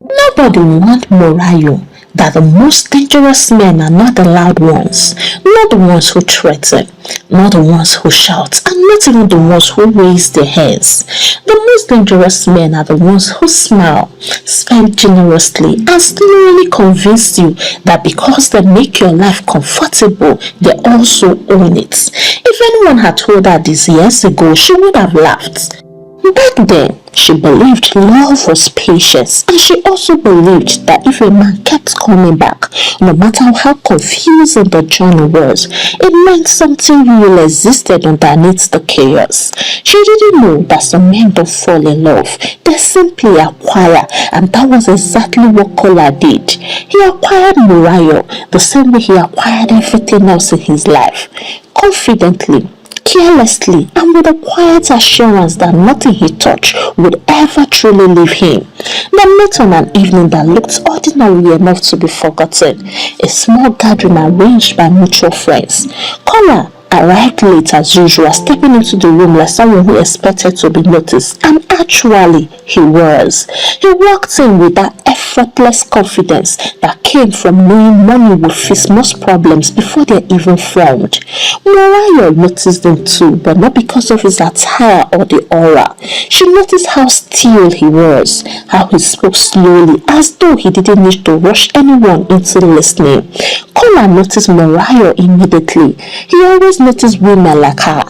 Nobody warned Morayo that the most dangerous men are not the loud ones, not the ones who threaten, not the ones who shout, and not even the ones who raise their hands. The most dangerous men are the ones who smile, spend generously, and slowly convince you that because they make your life comfortable, they also own it. If anyone had told her this years ago, she would have laughed. Back then, she believed love was patience, and she also believed that if a man kept coming back, no matter how confusing the journey was, it meant something real existed underneath the chaos. She didn't know that some men don't fall in love, they simply acquire, and that was exactly what Kola did. He acquired Murayo the same way he acquired everything else in his life, confidently, carelessly, and with a quiet assurance that nothing he touched would ever truly leave him. They met on an evening that looked ordinary enough to be forgotten, a small gathering arranged by mutual friends. Kola arrived late as usual, stepping into the room like someone who expected to be noticed, and actually he was. He walked in with that effortless confidence that came from knowing money would fix most problems before they even formed. Morayo noticed him too, but not because of his attire or the aura. She noticed how still he was, how he spoke slowly, as though he didn't need to rush anyone into listening. Kola noticed Morayo immediately. He always noticed women like her,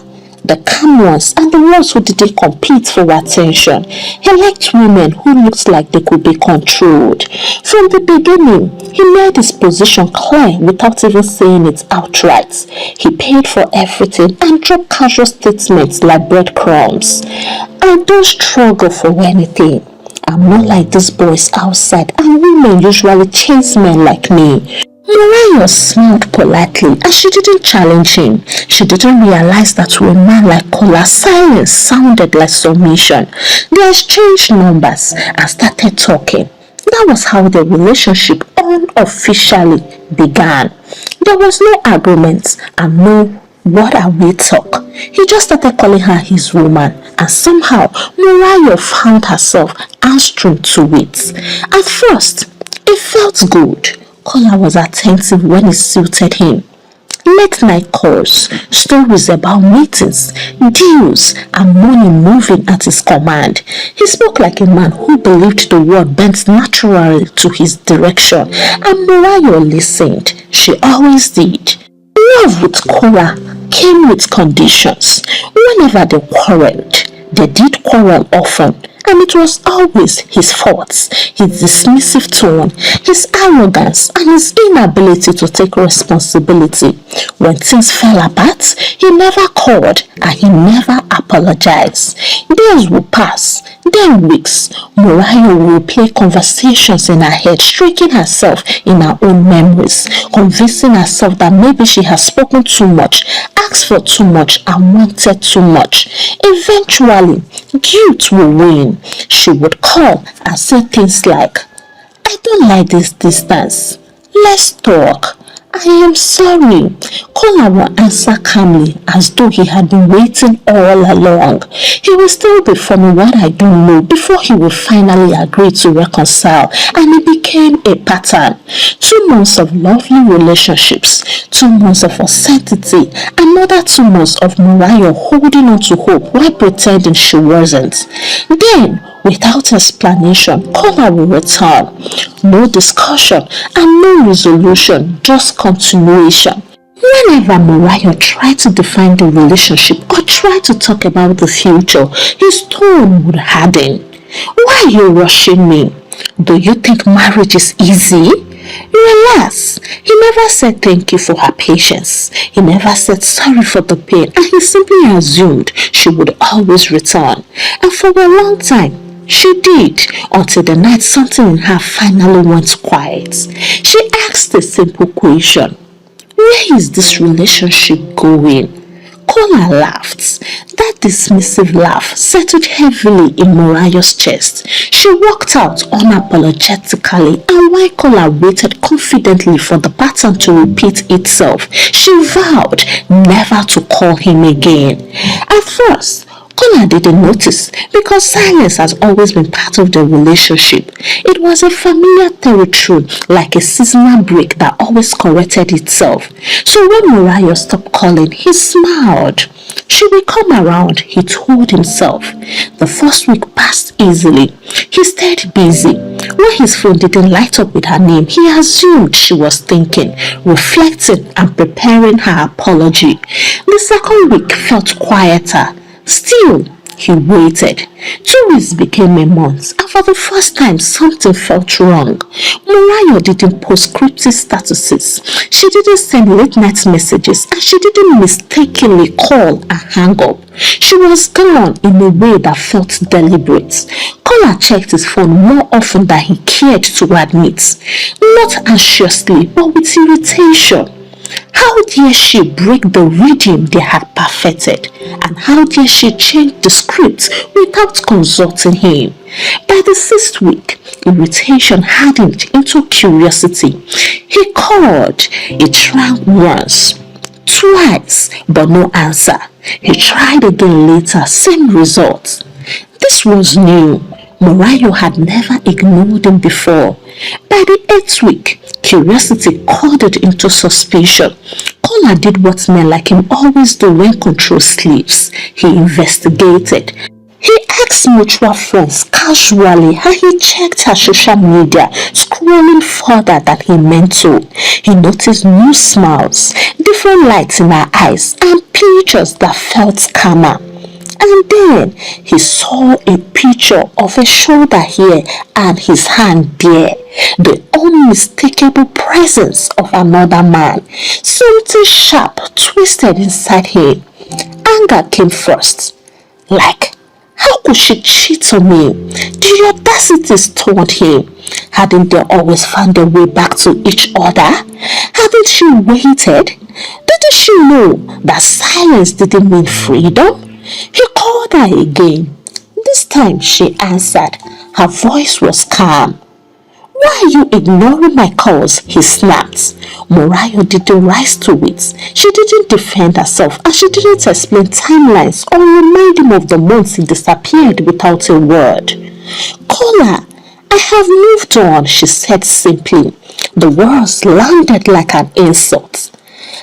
the calm ones and the ones who didn't compete for attention. He liked women who looked like they could be controlled. From the beginning, he made his position clear without even saying it outright. He paid for everything and dropped casual statements like breadcrumbs. I don't struggle for anything. I'm not like these boys outside, and women usually chase men like me. Morayo smiled politely as she didn't challenge him. She didn't realize that to a man like Kola, silence sounded like submission. They exchanged numbers and started talking. That was how the relationship unofficially began. There was no argument and no "what are we talk." He just started calling her his woman, and somehow Morayo found herself answering to it. At first, it felt good. Kola was attentive when it suited him. Late night calls, stories about meetings, deals, and money moving at his command. He spoke like a man who believed the world bent naturally to his direction, and Morayo listened. She always did. Love with Kola came with conditions. Whenever they did quarrel often, and it was always his faults, his dismissive tone, his arrogance, and his inability to take responsibility. When things fell apart, he never called and he never apologized. Days would pass, then weeks. Morayo would replay conversations in her head, striking herself in her own memories, convincing herself that maybe she had spoken too much, asked for too much, and wanted too much. Eventually, guilt will win. She would call and say things like, "I don't like this distance. Let's talk. I am sorry." Kola will answer calmly as though he had been waiting all along. He will still be forming what I don't know before he will finally agree to reconcile, and it became a pattern. 2 months of lovely relationships, 2 months of uncertainty, another 2 months of Morayo holding on to hope while pretending she wasn't. Then, without explanation, Kola will return. No discussion and no resolution, just continuation. Whenever Morayo tried to define the relationship or tried to talk about the future, his tone would harden. "Why are you rushing me? Do you think marriage is easy? Relax." He never said thank you for her patience. He never said sorry for the pain, and he simply assumed she would always return. And for a long time, she did, until the night something in her finally went quiet. She asked a simple question: "Where is this relationship going?" Kola laughed. That dismissive laugh settled heavily in Morayo's chest. She walked out unapologetically, and while Kola waited confidently for the pattern to repeat itself, she vowed never to call him again. At first, Kola didn't notice because silence has always been part of the relationship. It was a familiar territory, like a seasonal break that always corrected itself. So when Morayo stopped calling, he smiled. She will come around, he told himself. The first week passed easily. He stayed busy. When his phone didn't light up with her name, he assumed she was thinking, reflecting, and preparing her apology. The second week felt quieter. Still, he waited. 2 weeks became a month, and for the first time, something felt wrong. Morayo didn't post cryptic statuses. She didn't send late-night messages, and she didn't mistakenly call and hang up. She was gone in a way that felt deliberate. Kola checked his phone more often than he cared to admit. Not anxiously, but with irritation. How dare she break the rhythm they had perfected? And how dare she change the script without consulting him? By the 6th week, irritation hardened into curiosity. He called. He tried once, twice, but no answer. He tried again later, same result. This was new. Morayo had never ignored him before. By the 8th week, curiosity curdled into suspicion. Kola did what men like him always do when control sleeps. He investigated. He asked mutual friends casually how he checked her social media, scrolling further than he meant to. He noticed new smiles, different lights in her eyes, and pictures that felt calmer. And then he saw a picture of a shoulder here and his hand there. The unmistakable presence of another man. Something sharp twisted inside him. Anger came first. Like, how could she cheat on me? The audacity stoned him. Hadn't they always found their way back to each other? Hadn't she waited? Didn't she know that silence didn't mean freedom? He called her again. This time she answered. Her voice was calm. Why are you ignoring my calls? He snapped. Morayo didn't rise to it. She didn't defend herself and she didn't explain timelines or remind him of the months he disappeared without a word. Kola, I have moved on, she said simply. The words landed like an insult.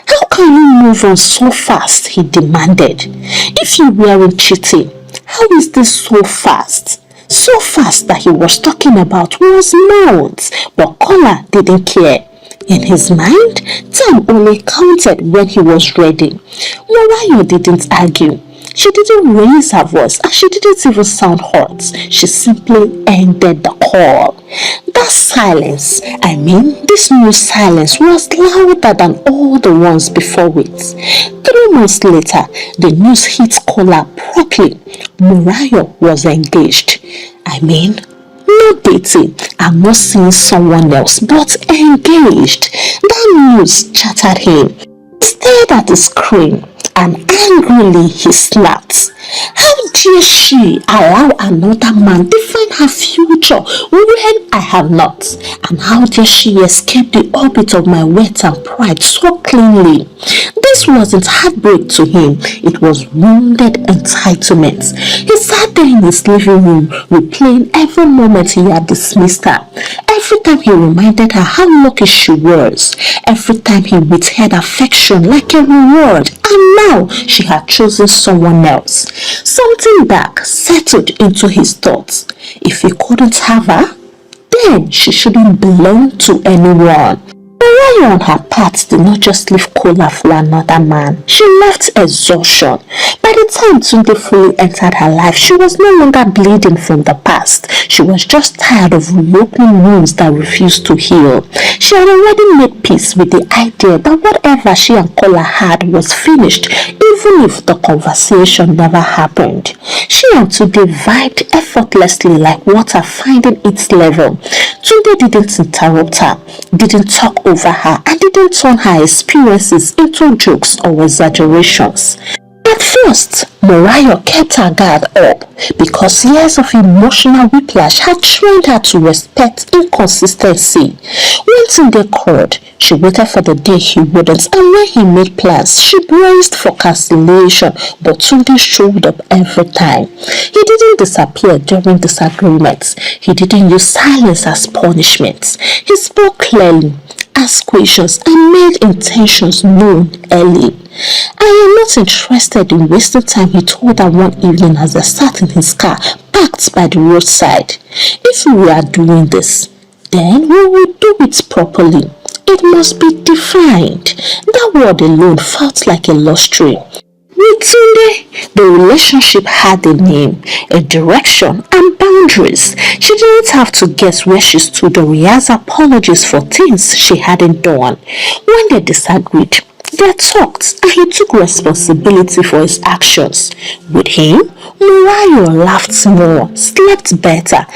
How can you move on so fast? He demanded. If you weren't cheating, how is this so fast? So fast that he was talking about was months, but Kola didn't care. In his mind, time only counted when he was ready. Morayo didn't argue. She didn't raise her voice and she didn't even sound hurt. She simply ended the call. That silence, this new silence was louder than all the ones before it. 3 months later, the news hit Kola properly. Morayo was engaged. Not dating, I'm not seeing someone else, but engaged. That news chattered him. He stared at the screen and angrily he snapped. How dare she allow another man define her future when I have not? And how dare she escape the orbit of my worth and pride so cleanly? This wasn't heartbreak to him, it was wounded entitlement. He sat there in his living room, replaying every moment he had dismissed her. Every time he reminded her how lucky she was. Every time he withheld affection like a reward. And now she had chosen someone else. Something dark settled into his thoughts. If he couldn't have her, then she shouldn't belong to anyone. Morayo on her part did not just leave Kola for another man. She left exhaustion. By the time Tunde fully entered her life, she was no longer bleeding from the past. She was just tired of reopening wounds that refused to heal. She had already made peace with the idea that whatever she and Kola had was finished, even if the conversation never happened. She and Tunde vibed effortlessly like water finding its level. Tunde didn't interrupt her, didn't talk over her, and didn't turn her experiences into jokes or exaggerations. At first, Morayo kept her guard up because years of emotional whiplash had trained her to respect inconsistency. When Tunde called. She waited for the day he wouldn't, and when he made plans, she braced for cancellation, but Tunde showed up every time. He didn't disappear during disagreements. He didn't use silence as punishment. He spoke clearly, asked questions, and made intentions known early. I am not interested in wasting time, he told her one evening as they sat in his car, parked by the roadside. If we are doing this, then we will do it properly. It must be defined. That word alone felt like a lost dream. With Tunde, the relationship had a name, a direction, and boundaries. She didn't have to guess where she stood or rehearse apologies for things she hadn't done. When they disagreed, they talked, and he took responsibility for his actions. With him, Murayo laughed more, slept better,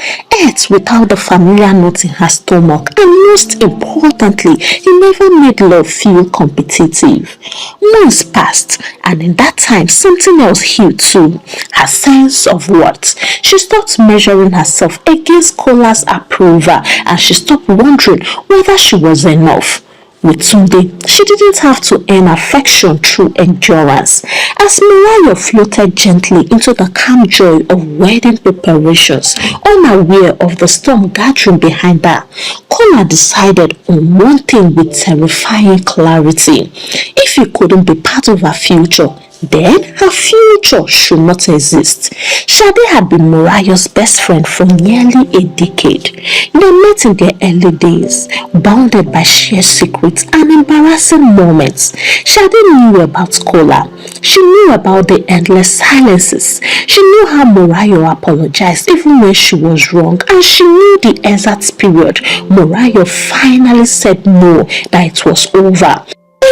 ate without the familiar note in her stomach, and most importantly, he never made love feel competitive. Months passed, and in that time, something else healed too, her sense of worth. She stopped measuring herself against Kola's approval, and she stopped wondering whether she was enough. With Tunde, she didn't have to earn affection through endurance. As Murayo floated gently into the calm joy of wedding preparations, unaware of the storm gathering behind her, Kola decided on one thing with terrifying clarity. If he couldn't be part of her future, then her future should not exist. Shade had been Murayo's best friend for nearly a decade. They met in their early days, bounded by shared secrets and embarrassing moments. Shade knew about Kola. She knew about the endless silences. She knew how Murayo apologized even when she was wrong, and she knew the exact period Murayo finally said no, that it was over.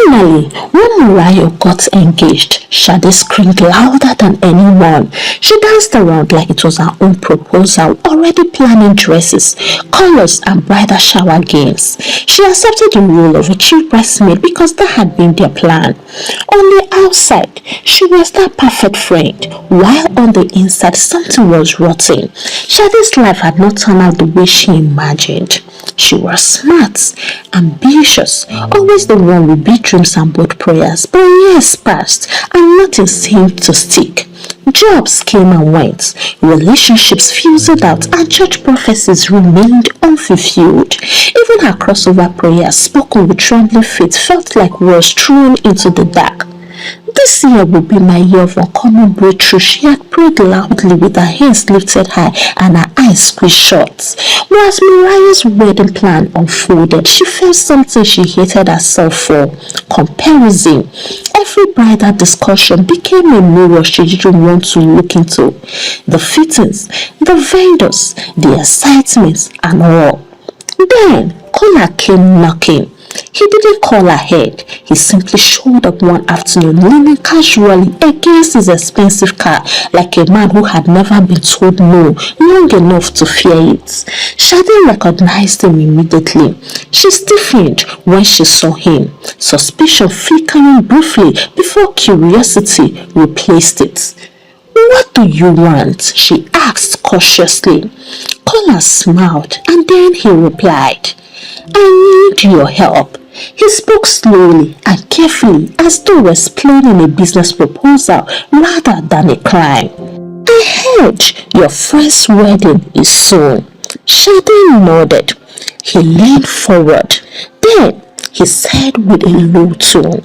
Finally, when Murayo got engaged, Shade screamed louder than anyone. She danced around like it was her own proposal, already planning dresses, colors, and bridal shower games. She accepted the role of a chief bridesmaid because that had been their plan. On the outside, she was that perfect friend, while on the inside, something was rotting. Shade's life had not turned out the way she imagined. She was smart, ambitious, always the one with big dreams and bold prayers, but years passed and nothing seemed to stick. Jobs came and went, relationships fizzled out, and church prophecies remained unfulfilled. Even her crossover prayers, spoken with trembling faith, felt like words thrown into the dark. This year will be my year of uncommon breakthrough, she had prayed loudly with her hands lifted high and her eyes squeezed shut. But as Murayo's wedding plan unfolded, she felt something she hated herself for: comparison. Every bridal discussion became a mirror she didn't want to look into. The fittings, the vendors, the excitements, and all. Then Kola came knocking. He didn't call ahead. He simply showed up one afternoon, leaning casually against his expensive car like a man who had never been told no long enough to fear it. Shade recognized him immediately. She stiffened when she saw him, suspicion flickering briefly before curiosity replaced it. "What do you want?" she asked cautiously. Kola smiled, and then he replied, "I need your help." He spoke slowly and carefully, as though explaining a business proposal rather than a crime. "I heard your friend's wedding is soon." Shade nodded. He leaned forward. Then he said with a low tone,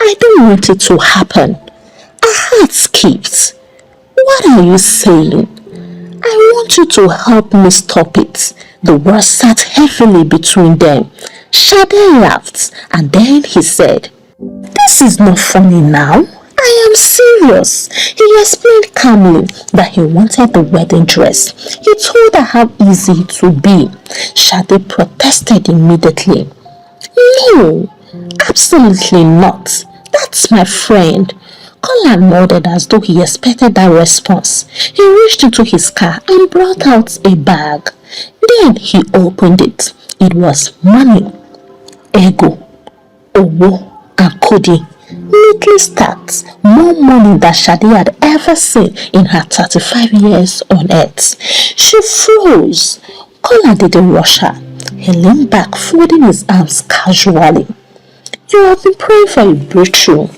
"I don't want it to happen." Her heart skipped. "What are you saying?" "I want you to help me stop it." The words sat heavily between them. Shade laughed, and then he said, "This is not funny now. I am serious." He explained calmly that he wanted the wedding dress. He told her how easy it would be. Shade protested immediately. "No, absolutely not. That's my friend." Kola nodded as though he expected that response. He reached into his car and brought out a bag. Then he opened it. It was money, ego, owo, and kudi. Neatly stacked, more money than Shade had ever seen in her 35 years on earth. She froze. Kola didn't rush her. He leaned back, folding his arms casually. You have been praying for a breakthrough.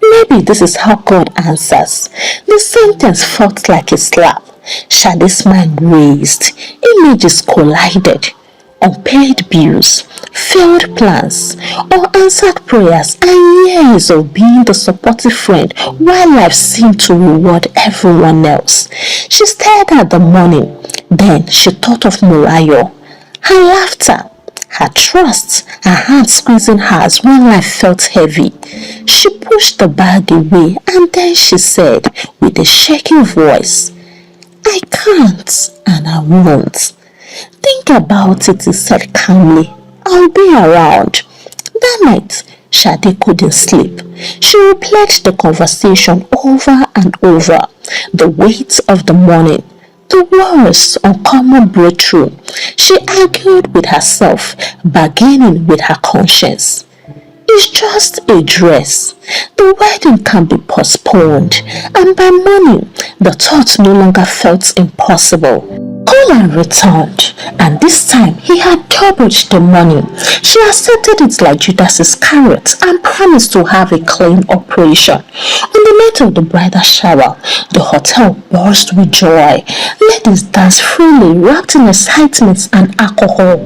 Maybe this is how God answers. The sentence felt like a slap. Shade's mind raced. Images collided. Unpaid bills, failed plans, unanswered prayers, and years of being the supportive friend while life seemed to reward everyone else. She stared at the morning. Then she thought of Morayo. Her laughter, her trust, her hand squeezing hers when life felt heavy. She pushed the bag away and then she said with a shaking voice, I can't and I won't. Think about it, he said calmly. I'll be around. That night, Shade couldn't sleep. She replayed the conversation over and over. The weight of the morning, the worst uncommon breakthrough. She argued with herself, bargaining with her conscience. It's just a dress. The wedding can be postponed, and by morning, the thought no longer felt impossible. Colin returned, and this time he had doubled the money. She accepted it like Judas Iscariot and promised to have a clean operation. On the night of the bridal shower, the hotel burst with joy. Ladies danced freely, wrapped in excitement and alcohol.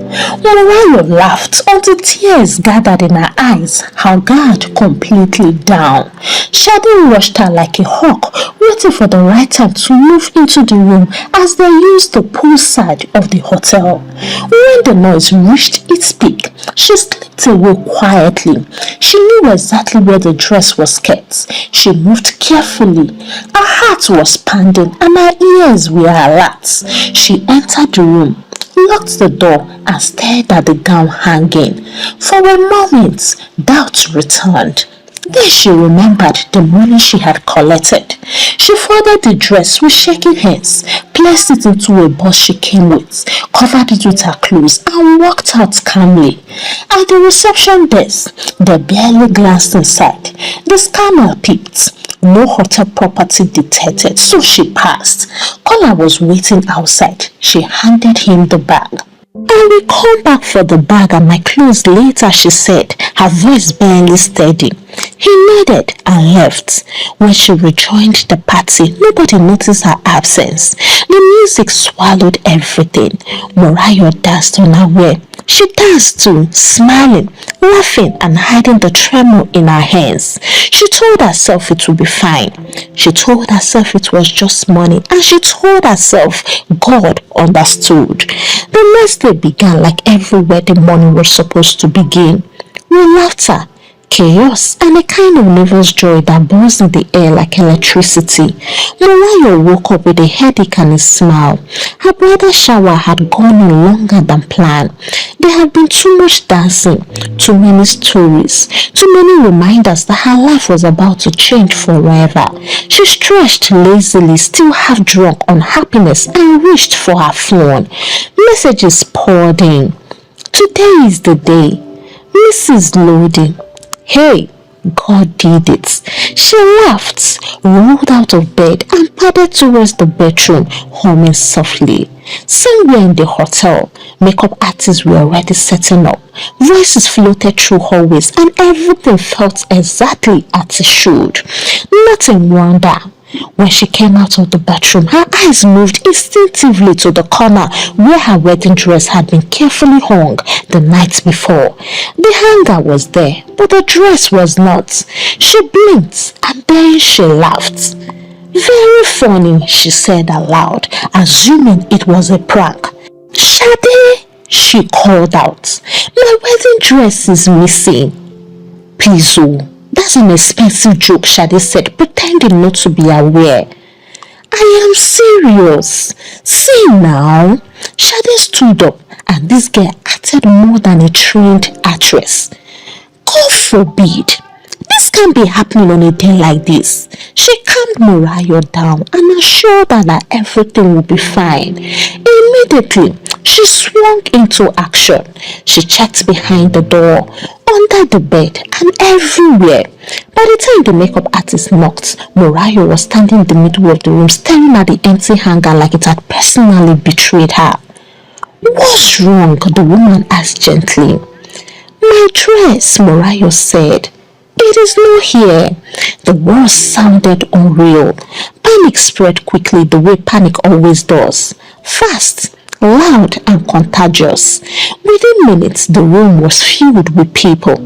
Morayo laughed until tears gathered in her eyes, her guard completely down. Shade rushed her like a hawk, waiting for the right time to move into the room as they used the poolside of the hotel. When the noise reached its peak, she slipped away quietly. She knew exactly where the dress was kept. She moved carefully. Her heart was pounding and her ears were alert. She entered the room, locked the door and stared at the gown hanging. For a moment, doubt returned. Then she remembered the money she had collected. She folded the dress with shaking hands, placed it into a box she came with, covered it with her clothes, and walked out calmly. At the reception desk, they barely glanced inside. The scanner peeped. No hotel property detected, so she passed. Kola was waiting outside. She handed him the bag. I will come back for the bag and my clothes later, she said, her voice barely steady. He nodded and left. When she rejoined the party, nobody noticed her absence. The music swallowed everything. Morayo danced unaware. She danced too, smiling, laughing and hiding the tremor in her hands. She told herself it would be fine. She told herself it was just money, and she told herself God understood. The next day began like every wedding morning was supposed to begin, with laughter, chaos, and a kind of nervous joy that buzzed in the air like electricity. Morayo woke up with a headache and a smile. Her bridal shower had gone on longer than planned. There had been too much dancing, too many stories, too many reminders that her life was about to change forever. She stretched lazily, still half drunk on happiness, and reached for her phone. Messages poured in. Today is the day. Mrs. Loading. Hey, God did it. She laughed, rolled out of bed and padded towards the bedroom, humming softly. Somewhere in the hotel, makeup artists were already setting up. Voices floated through hallways and everything felt exactly as it should. Not in wonder. When she came out of the bathroom, her eyes moved instinctively to the corner where her wedding dress had been carefully hung the night before. The hanger was there, but the dress was not. She blinked and then she laughed. Very funny, she said aloud, assuming it was a prank. Shade, she called out. My wedding dress is missing. Please, oh. That's an expensive joke, Shade said, pretending not to be aware. I am serious. See now. Shade stood up and this girl acted more than a trained actress. God forbid. This can't be happening on a day like this. She calmed Morayo down and assured her that everything will be fine. Immediately, she swung into action. She checked behind the door, under the bed, and everywhere. By the time the makeup artist knocked, Morayo was standing in the middle of the room staring at the empty hanger like it had personally betrayed her. "What's wrong?" the woman asked gently. "My dress," Morayo said. "It is not here." The words sounded unreal. Panic spread quickly the way panic always does. Fast, loud and contagious. Within minutes, the room was filled with people.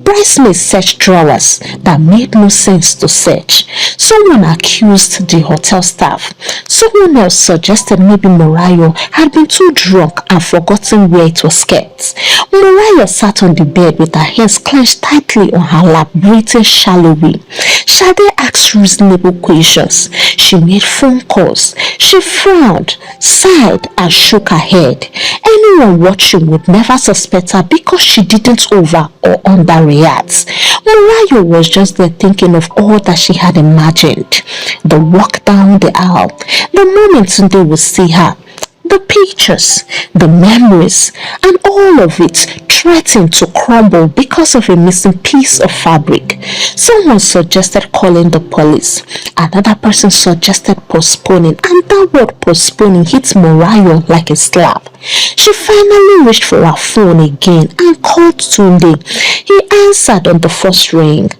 Bridesmaids searched drawers that made no sense to search. Someone accused the hotel staff. Someone else suggested maybe Morayo had been too drunk and forgotten where it was kept. Morayo sat on the bed with her hands clenched tightly on her lap, breathing shallowly. Shade asked reasonable questions. She made phone calls. She frowned, sighed, and shook her head. Anyone watching would never suspect her because she didn't over or underreact. Morayo was just there thinking of all that she had imagined. The walk down the aisle, the moment Tunde would see her, the pictures, the memories, and all of it threatened to crumble because of a missing piece of fabric. Someone suggested calling the police. Another person suggested postponing, and that word postponing hit Morayo like a slap. She finally reached for her phone again and called Tunde. He answered on the first ring.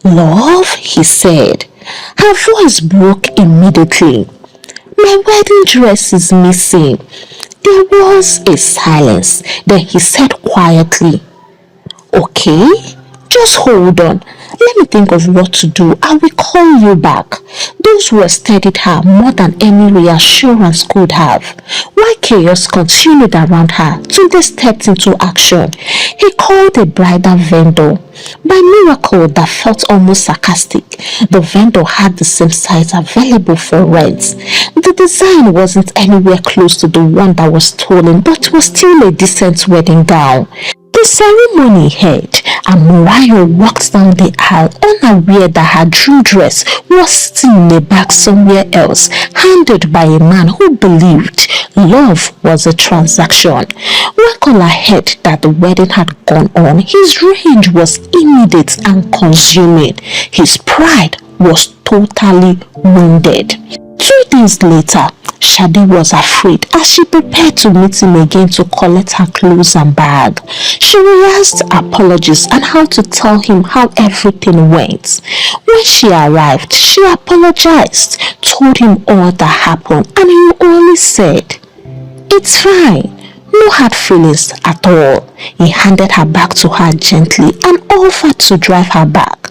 "Love," he said. Her voice broke immediately. "My wedding dress is missing." There was a silence. Then he said quietly, "Okay, just hold on. Let me think of what to do. I will call you back." Those words steadied her more than any reassurance could have. While chaos continued around her, Tunde stepped into action. He called a bridal vendor. By miracle that felt almost sarcastic, the vendor had the same size available for rent. The design wasn't anywhere close to the one that was stolen, but was still a decent wedding gown. The ceremony ended, and Morayo walked down the aisle unaware that her dream dress was sitting in a bag somewhere else, handed by a man who believed love was a transaction. When Kola heard that the wedding had gone on, his rage was immediate and consuming. His pride was totally wounded. 2 days later, Shade was afraid as she prepared to meet him again to collect her clothes and bag. She rehearsed apologies and how to tell him how everything went. When she arrived, she apologized, told him all that happened, and he only said, "It's fine. No hard feelings at all." He handed her back to her gently and offered to drive her back.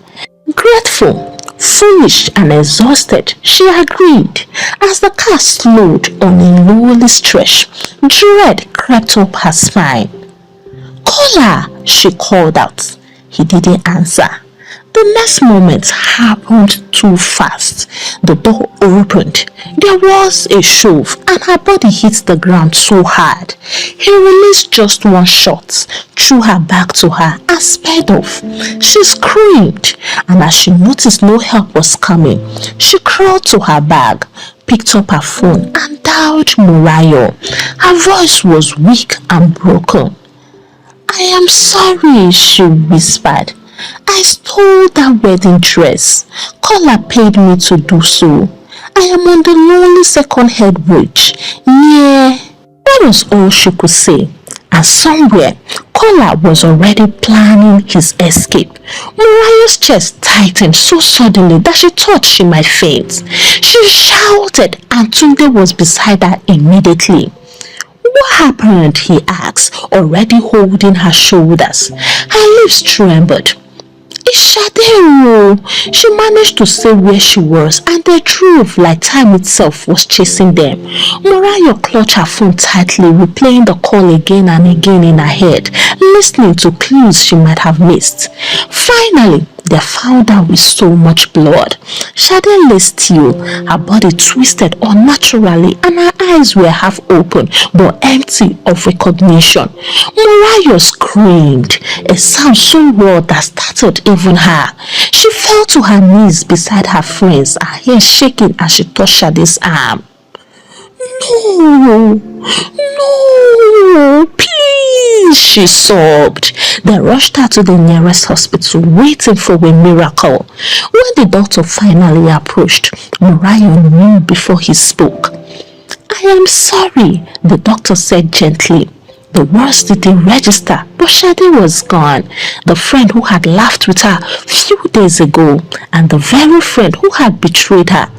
Grateful, foolish and exhausted, she agreed. As the car slowed on a lonely stretch, dread crept up her spine. "Kola!" she called out. He didn't answer. The next moment happened too fast. The door opened. There was a shove and her body hit the ground so hard. He released just one shot, threw her back to her and sped off. She screamed, and as she noticed no help was coming, she crawled to her bag, picked up her phone and dialed Morayo. Her voice was weak and broken. "I am sorry," she whispered. "I stole that wedding dress. Kola paid me to do so. I am on the lonely second-hand bridge. Yeah." That was all she could say. And somewhere, Kola was already planning his escape. Morayo's chest tightened so suddenly that she thought she might faint. She shouted and Tunde was beside her immediately. "What happened?" he asked, already holding her shoulders. Her lips trembled. "It's Shade." She managed to say where she was and they drove like time itself was chasing them. Morayo clutched her phone tightly, replaying the call again and again in her head, listening to clues she might have missed. Finally, they found her with so much blood. Shade lay still, her body twisted unnaturally and her eyes were half open but empty of recognition. Morayo screamed, a sound so raw that startled even her. She fell to her knees beside her friends, her hair shaking as she touched Shade's arm. "No, no, please," she sobbed. They rushed her to the nearest hospital, waiting for a miracle. When the doctor finally approached, Morayo knew before he spoke. I am sorry, the doctor said gently. The words didn't register, but Shade was gone. The friend who had laughed with her few days ago, and the very friend who had betrayed her.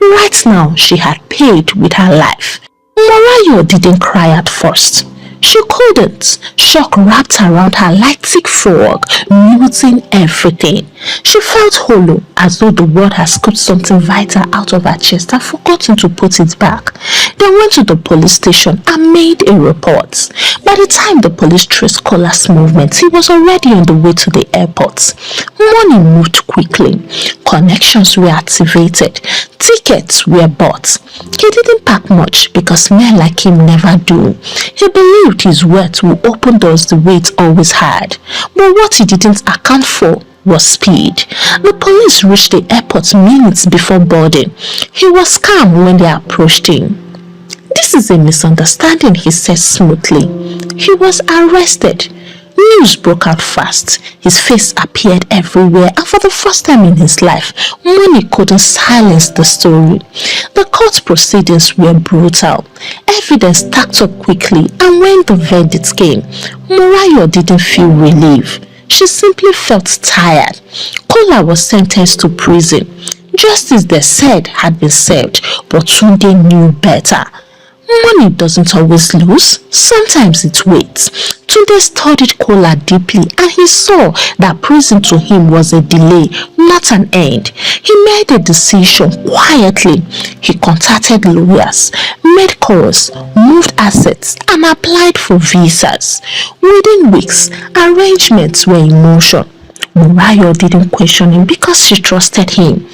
Right now, she had paid with her life. Morayo didn't cry at first. She couldn't. Shock wrapped around her like thick fog, muting everything. She felt hollow, as though the world had scooped something vital out of her chest and forgotten to put it back. They went to the police station and made a report. By the time the police traced Kola's movements, he was already on the way to the airport. Money moved quickly. Connections were activated. Tickets were bought. He didn't pack much because men like him never do. He believed his words would open doors the way it always had. But what he didn't account for was speed. The police reached the airport minutes before boarding. He was calm when they approached him. This is a misunderstanding, he said smoothly. He was arrested. News broke out fast. His face appeared everywhere, and for the first time in his life, money couldn't silence the story. The court proceedings were brutal. Evidence stacked up quickly, and when the verdict came, Morayo didn't feel relief. She simply felt tired. Kola was sentenced to prison. Justice, they said, had been served, but Tunde knew better. Money doesn't always lose. Sometimes it waits. Tunde studied Kola deeply, and he saw that prison to him was a delay, not an end. He made a decision quietly. He contacted lawyers, made calls, moved assets, and applied for visas. Within weeks, arrangements were in motion. Morayo didn't question him because she trusted him.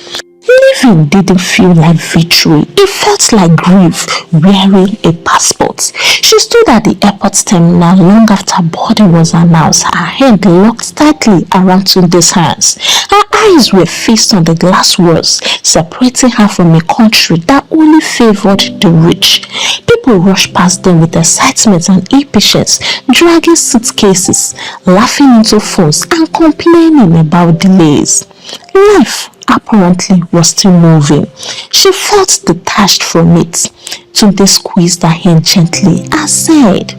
Living didn't feel like victory. It felt like grief wearing a passport. She stood at the airport terminal long after boarding was announced, her hand locked tightly around Tunde's hands. Her eyes were fixed on the glass walls, separating her from a country that only favored the rich. People rushed past them with excitement and impatience, dragging suitcases, laughing into phones, and complaining about delays. Life apparently was still moving. She felt detached from it. Tunde squeezed her hand gently and said,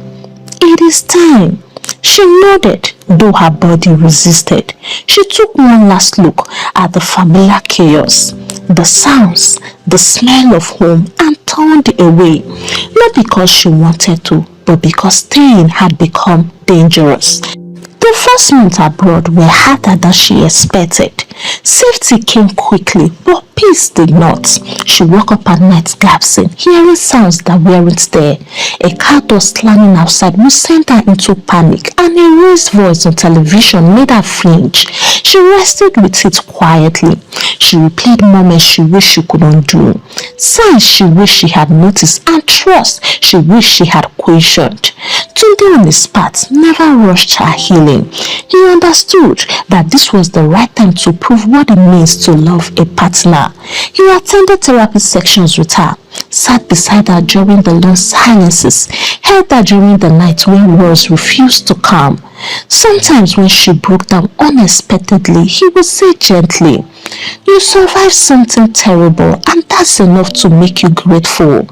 "It is time." She nodded, though her body resisted. She took one last look at the familiar chaos, the sounds, the smell of home, and turned away. Not because she wanted to, but because staying had become dangerous. The first months abroad were harder than she expected. Safety came quickly, but peace did not. She woke up at night gasping, hearing sounds that weren't there. A car door slamming outside would send her into panic, and a raised voice on television made her flinch. She rested with it quietly. She replayed moments she wished she could undo, signs she wished she had noticed, and trust she wished she had questioned. Tunde on his part never rushed her healing. He understood that this was the right time to prove what it means to love a partner. He attended therapy sections with her, sat beside her during the long silences, held her during the night when words refused to come. Sometimes when she broke down unexpectedly, he would say gently, "You survived something terrible, and that's enough to make you grateful."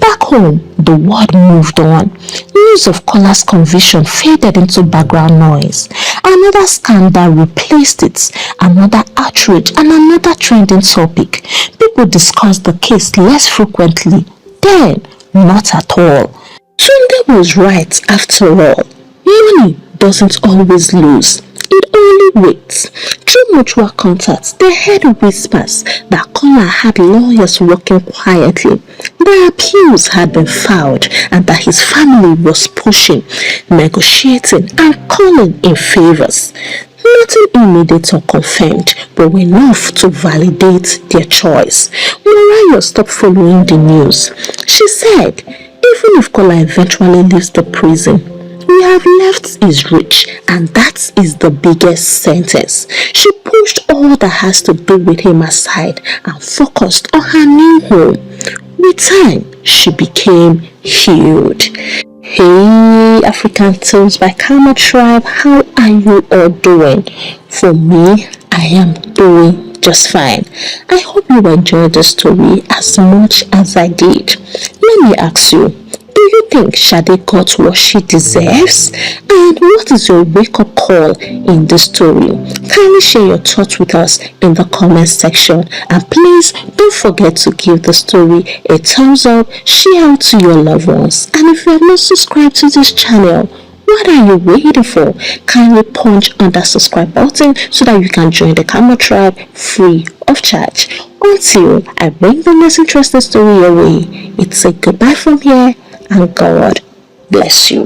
Back home, the world moved on. News of Kola's conviction faded into background noise. Another scandal replaced it, another outrage, and another trending topic. People discussed the case less frequently, then not at all. Tunde was right after all. Money doesn't always lose. It only waits. Through mutual contacts, they heard whispers that Kola had lawyers working quietly, that appeals had been filed, and that his family was pushing, negotiating, and calling in favors. Nothing immediate or confirmed, but enough to validate their choice. Morayo stopped following the news. She said, "Even if Kola eventually leaves the prison, we have left his rich, and that is the biggest sentence." She pushed all that has to do with him aside and focused on her new home. With time, she became healed. Hey, African Tunes by Karma Tribe, how are you all doing? For me, I am doing just fine. I hope you enjoyed the story as much as I did. Let me ask you, do you think Shade got what she deserves? And what is your wake-up call in this story? Kindly share your thoughts with us in the comment section. And please don't forget to give the story a thumbs up, share it to your loved ones. And if you have not subscribed to this channel, what are you waiting for? Kindly punch on that subscribe button so that you can join the Camera Tribe free of charge. Until I bring the next interesting story your way, it's a goodbye from here and God bless you.